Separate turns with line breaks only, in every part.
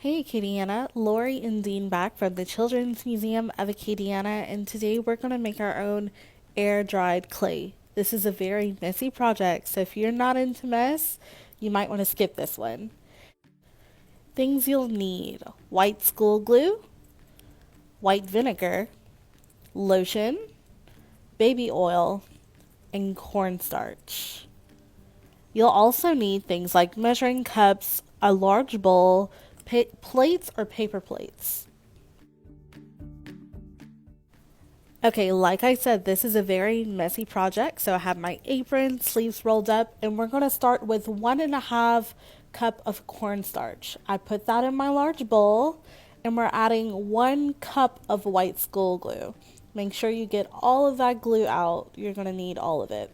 Hey Acadiana, Lori and Dean back from the Children's Museum of Acadiana, and today we're going to make our own air-dried clay. This is a very messy project, so if you're not into mess, you might want to skip this one. Things you'll need: white school glue, white vinegar, lotion, baby oil, and cornstarch. You'll also need things like measuring cups, a large bowl, plates or paper plates. Okay, like I said, this is a very messy project, so I have my apron, sleeves rolled up, and we're going to start with 1.5 cup of cornstarch. I put that in my large bowl, and we're adding 1 cup of white school glue. Make sure you get all of that glue out. You're going to need all of it.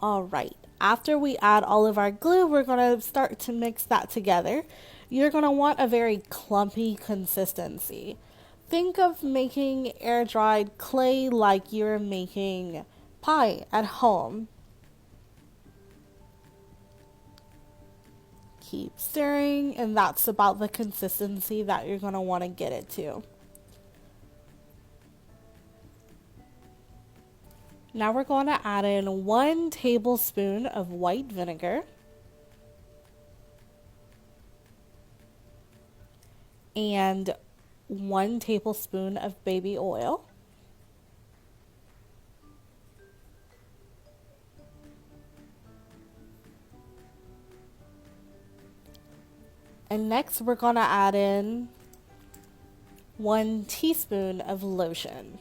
All right, after we add all of our glue, we're going to start to mix that together. You're going to want a very clumpy consistency. Think of making air dried clay like you're making pie at home. Keep stirring, and that's about the consistency that you're going to want to get it to. Now we're going to add in 1 tablespoon of white vinegar and 1 tablespoon of baby oil. And next we're going to add in 1 teaspoon of lotion.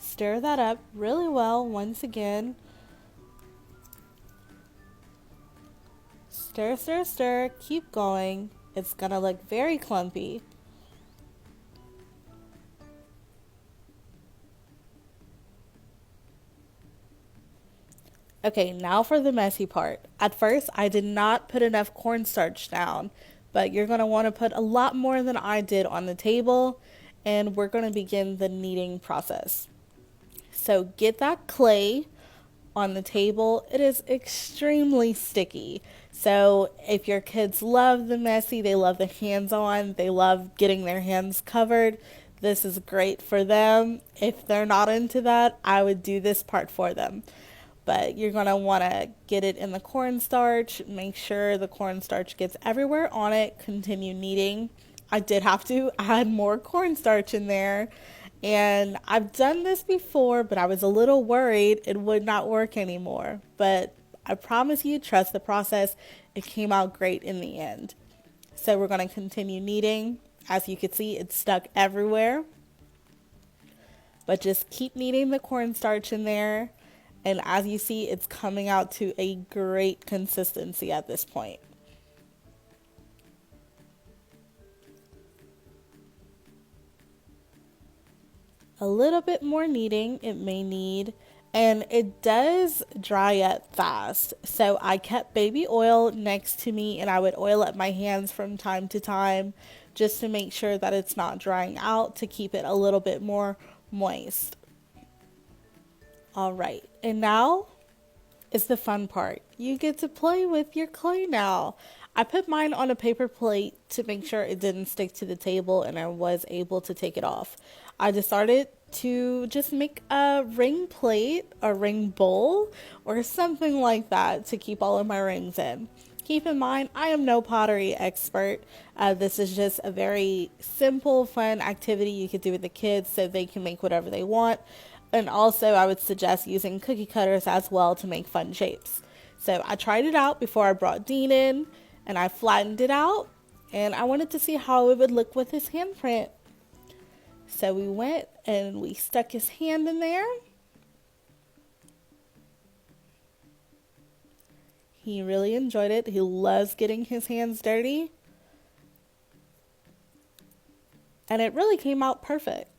Stir that up really well once again. Stir, stir, stir, keep going. It's gonna look very clumpy. Okay, now for the messy part. At first, I did not put enough cornstarch down, but you're gonna wanna put a lot more than I did on the table, and we're gonna begin the kneading process. So get that clay on the table. It is extremely sticky. So if your kids love the messy, they love the hands-on, they love getting their hands covered, this is great for them. If they're not into that, I would do this part for them. But you're going to want to get it in the cornstarch, make sure the cornstarch gets everywhere on it, continue kneading. I did have to add more cornstarch in there. And I've done this before, but I was a little worried it would not work anymore. But I promise you, trust the process. It came out great in the end. So we're going to continue kneading. As you can see, it's stuck everywhere. But just keep kneading the cornstarch in there. And as you see, it's coming out to a great consistency at this point. A little bit more kneading it may need, and it does dry up fast. So I kept baby oil next to me, and I would oil up my hands from time to time just to make sure that it's not drying out, to keep it a little bit more moist. All right, and now is the fun part. You get to play with your clay now. I put mine on a paper plate to make sure it didn't stick to the table and I was able to take it off. I decided to just make a ring plate, a ring bowl, or something like that to keep all of my rings in. Keep in mind, I am no pottery expert. This is just a very simple, fun activity you could do with the kids so they can make whatever they want. And also, I would suggest using cookie cutters as well to make fun shapes. So I tried it out before I brought Dean in, and I flattened it out, and I wanted to see how it would look with his handprint. So we went and we stuck his hand in there. He really enjoyed it. He loves getting his hands dirty. And it really came out perfect.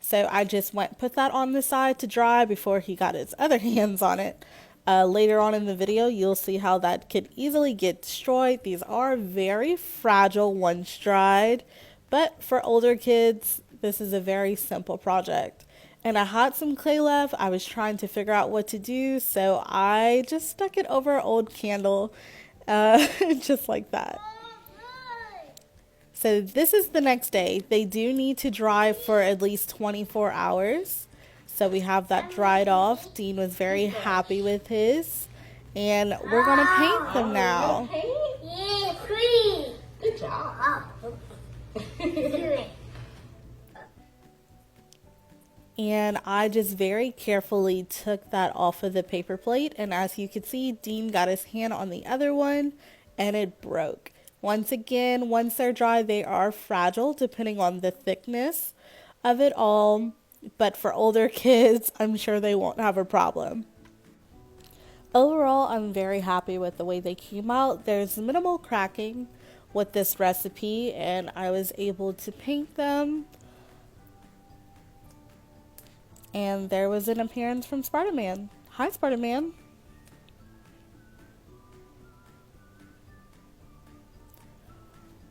So I just put that on the side to dry before he got his other hands on it. Later on in the video, you'll see how that could easily get destroyed. These are very fragile once dried, but for older kids, this is a very simple project. And I had some clay left. I was trying to figure out what to do, so I just stuck it over an old candle, just like that. So this is the next day. They do need to dry for at least 24 hours. So we have that dried off. Dean was very happy with his. And we're going to paint them now.
Yeah, pretty. Good job.
And I just very carefully took that off of the paper plate. And as you can see, Dean got his hand on the other one and it broke. Once again, once they're dry, they are fragile depending on the thickness of it all. But for older kids, I'm sure they won't have a problem. Overall, I'm very happy with the way they came out. There's minimal cracking with this recipe, and I was able to paint them. And there was an appearance from Spider-Man. Hi, Spider-Man.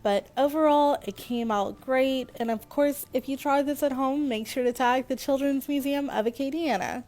But overall, it came out great. And of course, if you try this at home, make sure to tag the Children's Museum of Acadiana.